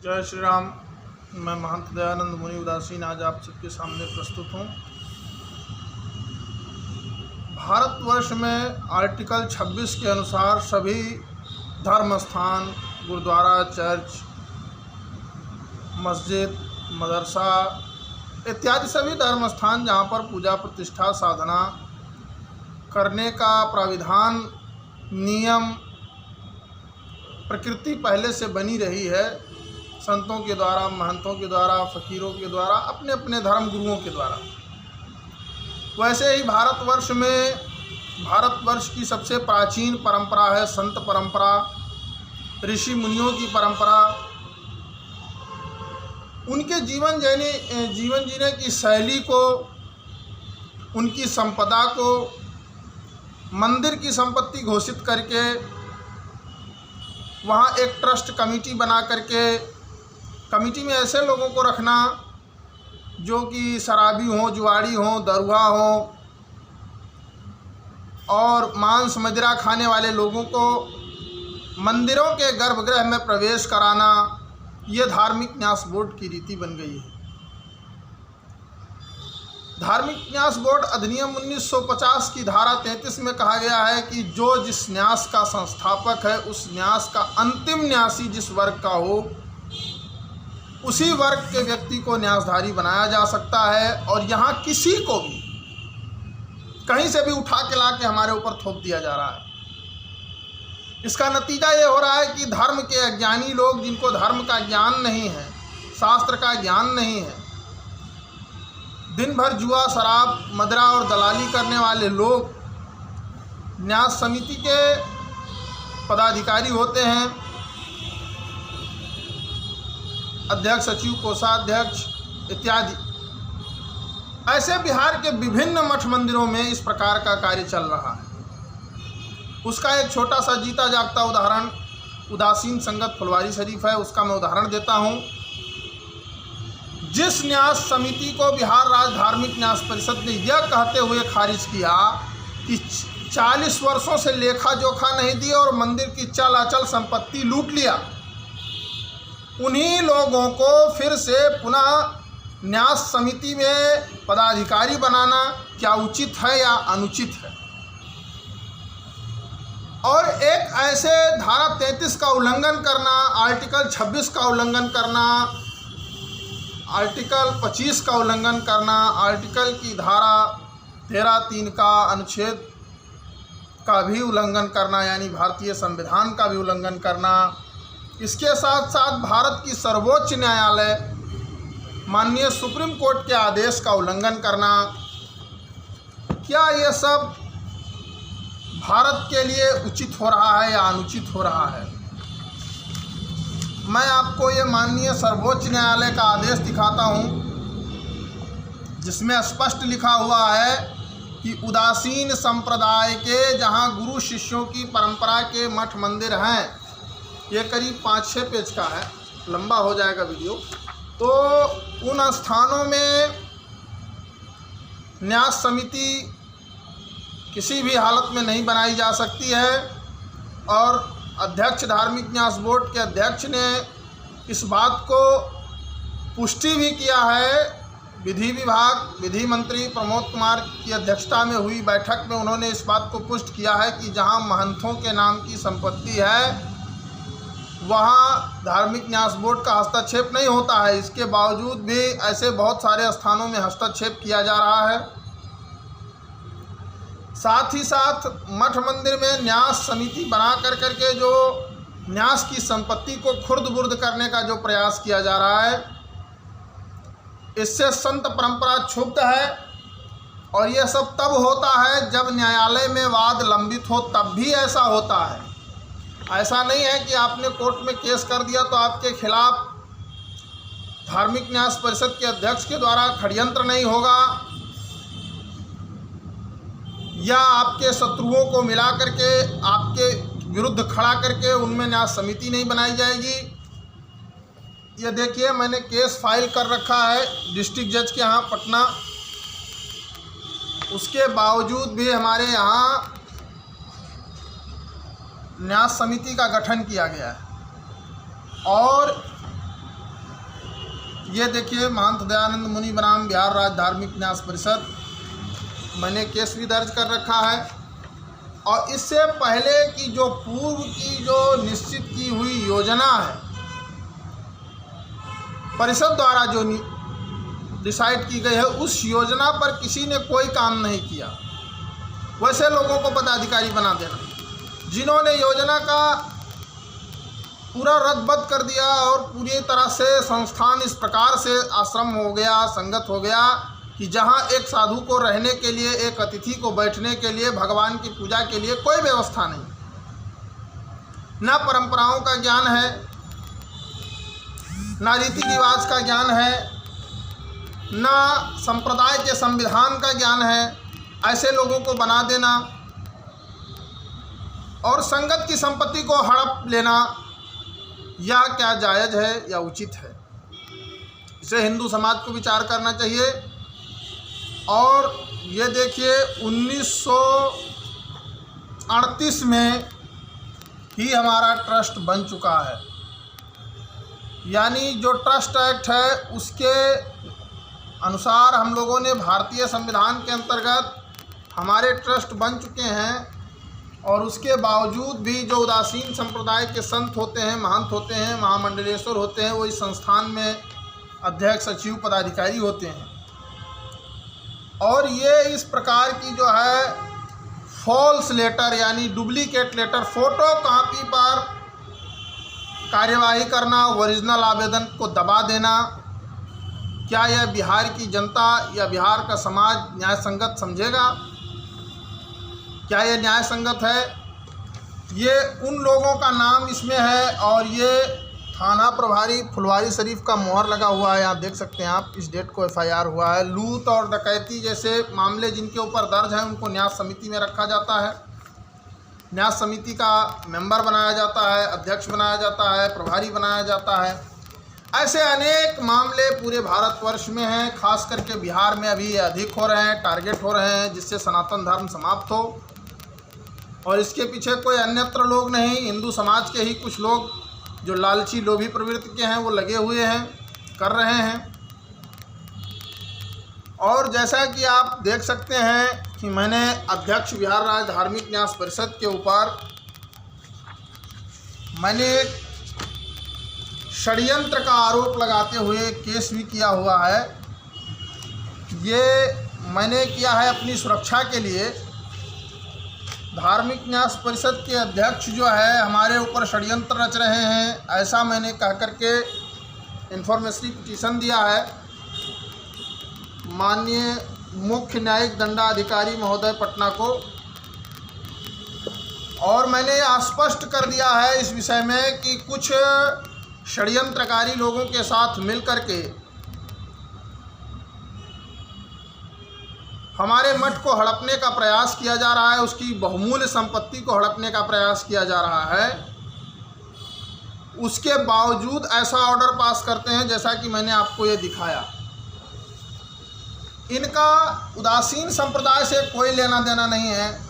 जय श्री राम। मैं महंत दयानंद मुनि उदासीन आज आप सबके सामने प्रस्तुत हूँ। भारतवर्ष में आर्टिकल 26 के अनुसार सभी धर्म स्थान, गुरुद्वारा, चर्च, मस्जिद, मदरसा इत्यादि सभी धर्म स्थान जहाँ पर पूजा प्रतिष्ठा साधना करने का प्राविधान नियम प्रकृति पहले से बनी रही है, संतों के द्वारा, महंतों के द्वारा, फ़कीरों के द्वारा, अपने अपने धर्म गुरुओं के द्वारा। वैसे ही भारतवर्ष की सबसे प्राचीन परंपरा है संत परंपरा, ऋषि मुनियों की परंपरा। उनके जीवन जीने की शैली को, उनकी संपदा को मंदिर की संपत्ति घोषित करके वहाँ एक ट्रस्ट कमेटी बना करके, कमेटी में ऐसे लोगों को रखना जो कि शराबी हों, जुआड़ी हों, दरुआ हों और मांस मदिरा खाने वाले लोगों को मंदिरों के गर्भगृह में प्रवेश कराना, ये धार्मिक न्यास बोर्ड की रीति बन गई है। धार्मिक न्यास बोर्ड अधिनियम 1950 की धारा 33 में कहा गया है कि जो जिस न्यास का संस्थापक है, उस न्यास का अंतिम न्यासी जिस वर्ग का हो, उसी वर्ग के व्यक्ति को न्यासधारी बनाया जा सकता है। और यहाँ किसी को भी कहीं से भी उठा के ला के हमारे ऊपर थोप दिया जा रहा है। इसका नतीजा ये हो रहा है कि धर्म के अज्ञानी लोग, जिनको धर्म का ज्ञान नहीं है, शास्त्र का ज्ञान नहीं है, दिन भर जुआ, शराब, मदिरा और दलाली करने वाले लोग न्यास समिति के पदाधिकारी होते हैं, अध्यक्ष, सचिव, कोषाध्यक्ष इत्यादि। ऐसे बिहार के विभिन्न मठ मंदिरों में इस प्रकार का कार्य चल रहा है। उसका एक छोटा सा जीता जागता उदाहरण उदासीन संगत फुलवारी शरीफ है। उसका मैं उदाहरण देता हूँ। जिस न्यास समिति को बिहार राज्य धार्मिक न्यास परिषद ने यह कहते हुए खारिज किया कि 40 वर्षों से लेखा जोखा नहीं दिया और मंदिर की चल अचल संपत्ति लूट लिया, उन्हीं लोगों को फिर से पुनः न्यास समिति में पदाधिकारी बनाना क्या उचित है या अनुचित है? और एक ऐसे धारा 33 का उल्लंघन करना, आर्टिकल 26 का उल्लंघन करना, आर्टिकल 25 का उल्लंघन करना, आर्टिकल की धारा 13(3) का अनुच्छेद का भी उल्लंघन करना, यानी भारतीय संविधान का भी उल्लंघन करना, इसके साथ साथ भारत की सर्वोच्च न्यायालय माननीय सुप्रीम कोर्ट के आदेश का उल्लंघन करना, क्या ये सब भारत के लिए उचित हो रहा है या अनुचित हो रहा है? मैं आपको ये माननीय सर्वोच्च न्यायालय का आदेश दिखाता हूँ, जिसमें स्पष्ट लिखा हुआ है कि उदासीन संप्रदाय के जहाँ गुरु शिष्यों की परंपरा के मठ मंदिर हैं, ये करीब 5-6 पेज का है, लंबा हो जाएगा वीडियो, तो उन स्थानों में न्यास समिति किसी भी हालत में नहीं बनाई जा सकती है। और अध्यक्ष, धार्मिक न्यास बोर्ड के अध्यक्ष ने इस बात को पुष्टि भी किया है। विधि विभाग, विधि मंत्री प्रमोद कुमार की अध्यक्षता में हुई बैठक में उन्होंने इस बात को पुष्ट किया है कि जहां महंतों के नाम की संपत्ति है, वहां धार्मिक न्यास बोर्ड का हस्तक्षेप नहीं होता है। इसके बावजूद भी ऐसे बहुत सारे स्थानों में हस्तक्षेप किया जा रहा है। साथ ही साथ मठ मंदिर में न्यास समिति बना करके जो न्यास की संपत्ति को खुर्द-बुर्द करने का जो प्रयास किया जा रहा है, इससे संत परंपरा क्षुब्ध है। और यह सब तब होता है जब न्यायालय में वाद लंबित हो, तब भी ऐसा होता है। ऐसा नहीं है कि आपने कोर्ट में केस कर दिया तो आपके खिलाफ धार्मिक न्यास परिषद के अध्यक्ष के द्वारा षड्यंत्र नहीं होगा, या आपके शत्रुओं को मिला करके आपके विरुद्ध खड़ा करके उनमें न्यास समिति नहीं बनाई जाएगी। ये देखिए, मैंने केस फाइल कर रखा है डिस्ट्रिक्ट जज के यहाँ पटना। उसके बावजूद भी हमारे यहाँ न्यास समिति का गठन किया गया है। और ये देखिए, महंत दयानंद मुनि बनाम बिहार राज्य धार्मिक न्यास परिषद, मैंने केस भी दर्ज कर रखा है। और इससे पहले की जो पूर्व की जो निश्चित की हुई योजना है, परिषद द्वारा जो डिसाइड की गई है, उस योजना पर किसी ने कोई काम नहीं किया। वैसे लोगों को पदाधिकारी बना देना, जिन्होंने योजना का पूरा रद्दबद्ध कर दिया और पूरी तरह से संस्थान इस प्रकार से आश्रम हो गया, संगत हो गया कि जहां एक साधु को रहने के लिए, एक अतिथि को बैठने के लिए, भगवान की पूजा के लिए कोई व्यवस्था नहीं, न परंपराओं का ज्ञान है, न रीति रिवाज का ज्ञान है, न संप्रदाय के संविधान का ज्ञान है। ऐसे लोगों को बना देना और संगत की संपत्ति को हड़प लेना, यह क्या जायज़ है या उचित है? इसे हिंदू समाज को विचार करना चाहिए। और ये देखिए, 1938 में ही हमारा ट्रस्ट बन चुका है, यानी जो ट्रस्ट एक्ट है उसके अनुसार हम लोगों ने भारतीय संविधान के अंतर्गत हमारे ट्रस्ट बन चुके हैं। और उसके बावजूद भी जो उदासीन संप्रदाय के संत होते हैं, महंत होते हैं, महामंडलेश्वर होते हैं, वो इस संस्थान में अध्यक्ष, सचिव, पदाधिकारी होते हैं। और ये इस प्रकार की जो है फॉल्स लेटर यानी डुप्लीकेट लेटर, फोटो कॉपी पर कार्यवाही करना, ओरिजिनल आवेदन को दबा देना, क्या यह बिहार की जनता या बिहार का समाज न्याय संगत समझेगा? क्या ये न्याय संगत है? ये उन लोगों का नाम इसमें है और ये थाना प्रभारी फुलवारी शरीफ का मोहर लगा हुआ है। आप देख सकते हैं, आप इस डेट को FIR हुआ है। लूट और डकैती जैसे मामले जिनके ऊपर दर्ज हैं उनको न्यास समिति में रखा जाता है, न्यास समिति का मेंबर बनाया जाता है, अध्यक्ष बनाया जाता है, प्रभारी बनाया जाता है। ऐसे अनेक मामले पूरे भारतवर्ष में हैं, खास करके बिहार में अभी अधिक हो रहे हैं, टारगेट हो रहे हैं, जिससे सनातन धर्म समाप्त हो। और इसके पीछे कोई अन्यत्र लोग नहीं, हिंदू समाज के ही कुछ लोग जो लालची लोभी प्रवृत्ति के हैं वो लगे हुए हैं, कर रहे हैं। और जैसा कि आप देख सकते हैं कि मैंने अध्यक्ष बिहार राज्य धार्मिक न्यास परिषद के ऊपर मैंने षड्यंत्र का आरोप लगाते हुए केस भी किया हुआ है। ये मैंने किया है अपनी सुरक्षा के लिए। धार्मिक न्यास परिषद के अध्यक्ष जो है हमारे ऊपर षड्यंत्र रच रहे हैं, ऐसा मैंने कह करके इन्फॉर्मेटिव पिटीशन दिया है माननीय मुख्य न्यायिक दंडाधिकारी महोदय पटना को। और मैंने स्पष्ट कर दिया है इस विषय में कि कुछ षड्यंत्रकारी लोगों के साथ मिलकर के हमारे मठ को हड़पने का प्रयास किया जा रहा है, उसकी बहुमूल्य संपत्ति को हड़पने का प्रयास किया जा रहा है। उसके बावजूद ऐसा ऑर्डर पास करते हैं जैसा कि मैंने आपको ये दिखाया। इनका उदासीन संप्रदाय से कोई लेना देना नहीं है।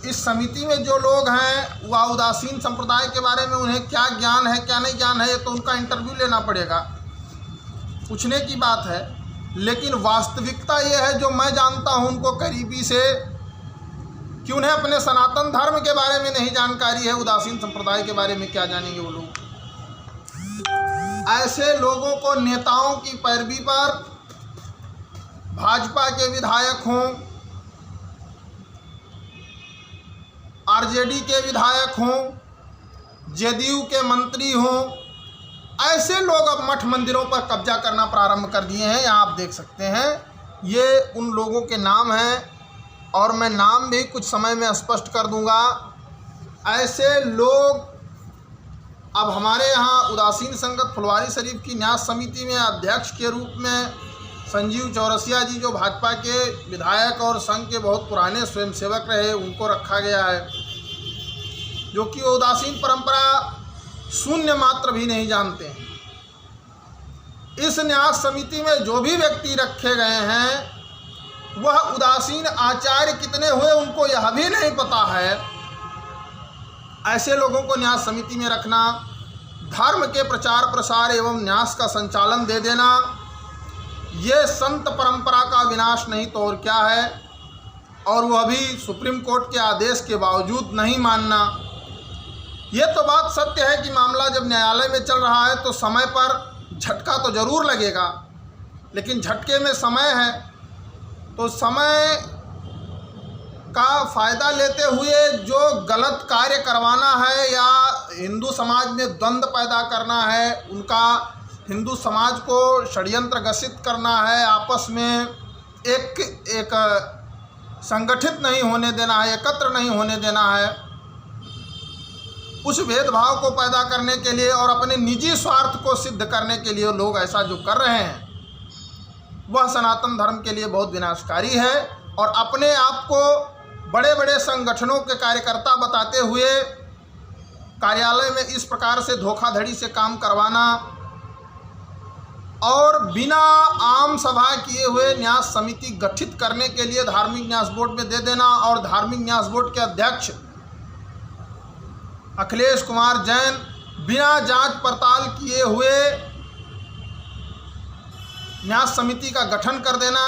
इस समिति में जो लोग हैं वह उदासीन संप्रदाय के बारे में उन्हें क्या ज्ञान है क्या नहीं ज्ञान है, ये तो उनका इंटरव्यू लेना पड़ेगा, पूछने की बात है। लेकिन वास्तविकता ये है, जो मैं जानता हूं उनको करीबी से, कि उन्हें अपने सनातन धर्म के बारे में नहीं जानकारी है, उदासीन संप्रदाय के बारे में क्या जानेंगे वो लोग। ऐसे लोगों को नेताओं की पैरवी पर भाजपा के विधायक हों, RJD के विधायक हों, JDU के मंत्री हों, ऐसे लोग अब मठ मंदिरों पर कब्जा करना प्रारंभ कर दिए हैं। यहाँ आप देख सकते हैं, ये उन लोगों के नाम हैं और मैं नाम भी कुछ समय में स्पष्ट कर दूंगा। ऐसे लोग अब हमारे यहाँ उदासीन संगत फुलवारी शरीफ की न्यास समिति में अध्यक्ष के रूप में संजीव चौरसिया जी, जो भाजपा के विधायक और संघ के बहुत पुराने स्वयंसेवक रहे, उनको रखा गया है, जो कि उदासीन परंपरा शून्य मात्र भी नहीं जानते हैं। इस न्यास समिति में जो भी व्यक्ति रखे गए हैं वह उदासीन आचार्य कितने हुए उनको यह भी नहीं पता है। ऐसे लोगों को न्यास समिति में रखना धर्म के प्रचार प्रसार एवं न्यास का संचालन दे देना, ये संत परंपरा का विनाश नहीं तो और क्या है। और वह भी सुप्रीम कोर्ट के आदेश के बावजूद नहीं मानना। ये तो बात सत्य है कि मामला जब न्यायालय में चल रहा है तो समय पर झटका तो ज़रूर लगेगा, लेकिन झटके में समय है, तो समय का फ़ायदा लेते हुए जो गलत कार्य करवाना है या हिंदू समाज में द्वंद्व पैदा करना है, उनका हिंदू समाज को षड्यंत्र ग्रसित करना है, आपस में एक संगठित नहीं होने देना है, एकत्र नहीं होने देना है, उस भेदभाव को पैदा करने के लिए और अपने निजी स्वार्थ को सिद्ध करने के लिए लोग ऐसा जो कर रहे हैं, वह सनातन धर्म के लिए बहुत विनाशकारी है। और अपने आप को बड़े बड़े संगठनों के कार्यकर्ता बताते हुए कार्यालय में इस प्रकार से धोखाधड़ी से काम करवाना और बिना आम सभा किए हुए न्यास समिति गठित करने के लिए धार्मिक न्यास बोर्ड में दे देना और धार्मिक न्यास बोर्ड के अध्यक्ष अखिलेश कुमार जैन बिना जांच पड़ताल किए हुए न्यास समिति का गठन कर देना,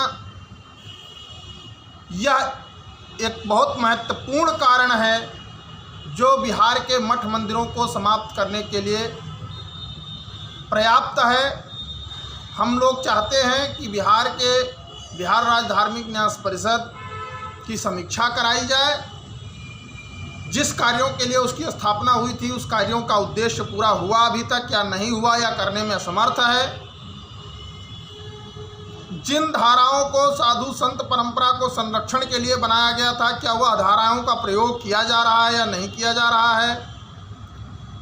यह एक बहुत महत्वपूर्ण कारण है जो बिहार के मठ मंदिरों को समाप्त करने के लिए पर्याप्त है। हम लोग चाहते हैं कि बिहार राज्य धार्मिक न्यास परिषद की समीक्षा कराई जाए। जिस कार्यों के लिए उसकी स्थापना हुई थी, उस कार्यों का उद्देश्य पूरा हुआ अभी तक या नहीं हुआ या करने में असमर्थ है। जिन धाराओं को साधु संत परंपरा को संरक्षण के लिए बनाया गया था, क्या वह धाराओं का प्रयोग किया जा रहा है या नहीं किया जा रहा है।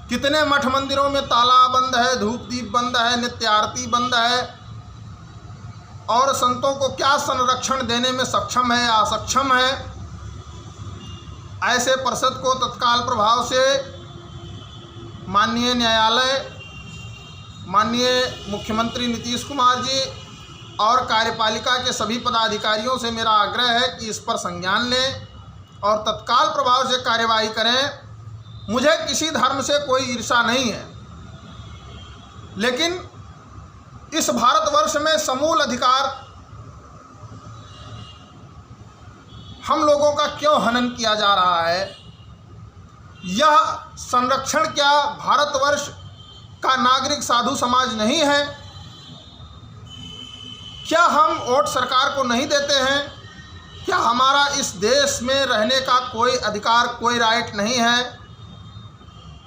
कितने मठ मंदिरों में ताला बंद है, धूप दीप बंद है, नित्य आरती बंद है, और संतों को क्या संरक्षण देने में सक्षम है या असक्षम है। ऐसे परिषद को तत्काल प्रभाव से माननीय न्यायालय, माननीय मुख्यमंत्री नीतीश कुमार जी और कार्यपालिका के सभी पदाधिकारियों से मेरा आग्रह है कि इस पर संज्ञान लें और तत्काल प्रभाव से कार्यवाही करें। मुझे किसी धर्म से कोई ईर्ष्या नहीं है, लेकिन इस भारतवर्ष में समूल अधिकार हम लोगों का क्यों हनन किया जा रहा है। यह संरक्षण क्या भारतवर्ष का नागरिक साधु समाज नहीं है? क्या हम वोट सरकार को नहीं देते हैं? क्या हमारा इस देश में रहने का कोई अधिकार, कोई राइट नहीं है?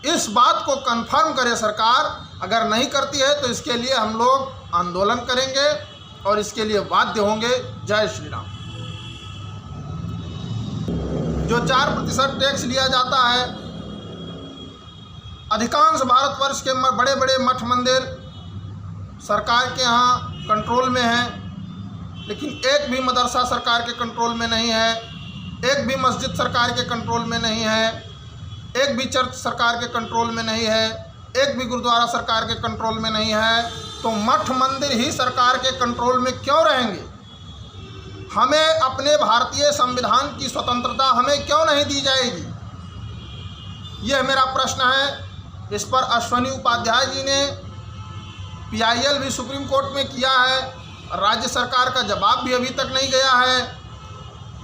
इस बात को कंफर्म करे सरकार। अगर नहीं करती है तो इसके लिए हम लोग आंदोलन करेंगे और इसके लिए बाध्य होंगे। जय श्री राम। जो 4% टैक्स लिया जाता है, अधिकांश भारतवर्ष के बड़े बड़े मठ मंदिर सरकार के यहाँ कंट्रोल में हैं, लेकिन एक भी मदरसा सरकार के कंट्रोल में नहीं है, एक भी मस्जिद सरकार के कंट्रोल में नहीं है, एक भी चर्च सरकार के कंट्रोल में नहीं है, एक भी गुरुद्वारा सरकार के कंट्रोल में नहीं है। तो मठ मंदिर ही सरकार के कंट्रोल में क्यों रहेंगे? हमें अपने भारतीय संविधान की स्वतंत्रता हमें क्यों नहीं दी जाएगी? यह मेरा प्रश्न है। इस पर अश्वनी उपाध्याय जी ने PIL भी सुप्रीम कोर्ट में किया है, राज्य सरकार का जवाब भी अभी तक नहीं गया है।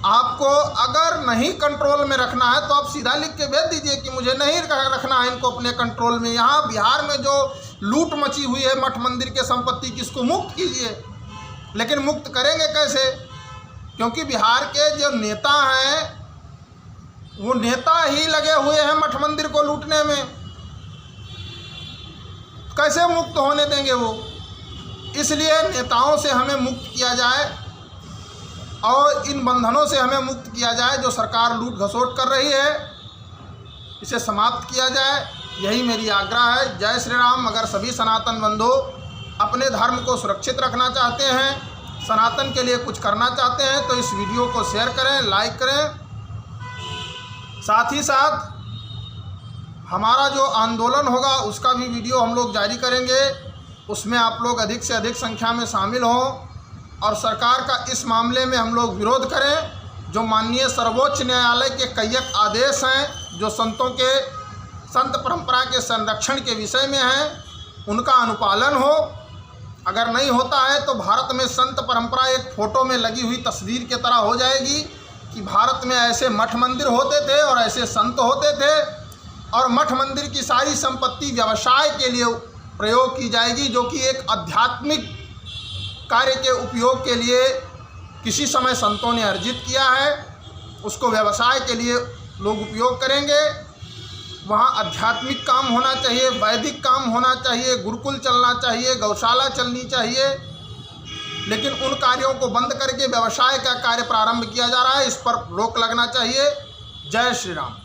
आपको अगर नहीं कंट्रोल में रखना है तो आप सीधा लिख के भेज दीजिए कि मुझे नहीं रखना है इनको अपने कंट्रोल में। यहाँ बिहार में जो लूट मची हुई है मठ मंदिर के संपत्ति की, इसको मुक्त कीजिए। लेकिन मुक्त करेंगे कैसे? क्योंकि बिहार के जो नेता हैं वो नेता ही लगे हुए हैं मठ मंदिर को लूटने में। कैसे मुक्त होने देंगे वो? इसलिए नेताओं से हमें मुक्त किया जाए और इन बंधनों से हमें मुक्त किया जाए जो सरकार लूट घसोट कर रही है, इसे समाप्त किया जाए। यही मेरी आग्रह है। जय श्री राम। अगर सभी सनातन बंधु अपने धर्म को सुरक्षित रखना चाहते हैं, सनातन के लिए कुछ करना चाहते हैं, तो इस वीडियो को शेयर करें, लाइक करें। साथ ही साथ हमारा जो आंदोलन होगा उसका भी वीडियो हम लोग जारी करेंगे। उसमें आप लोग अधिक से अधिक संख्या में शामिल हों और सरकार का इस मामले में हम लोग विरोध करें। जो माननीय सर्वोच्च न्यायालय के कईयक आदेश हैं, जो संतों के संत परंपरा के संरक्षण के विषय में हैं, उनका अनुपालन हो। अगर नहीं होता है तो भारत में संत परंपरा एक फ़ोटो में लगी हुई तस्वीर की तरह हो जाएगी कि भारत में ऐसे मठ मंदिर होते थे और ऐसे संत होते थे, और मठ मंदिर की सारी संपत्ति व्यवसाय के लिए प्रयोग की जाएगी, जो कि एक आध्यात्मिक कार्य के उपयोग के लिए किसी समय संतों ने अर्जित किया है, उसको व्यवसाय के लिए लोग उपयोग करेंगे। वहाँ आध्यात्मिक काम होना चाहिए, वैदिक काम होना चाहिए, गुरुकुल चलना चाहिए, गौशाला चलनी चाहिए, लेकिन उन कार्यों को बंद करके व्यवसाय का कार्य प्रारंभ किया जा रहा है। इस पर रोक लगना चाहिए। जय श्री राम।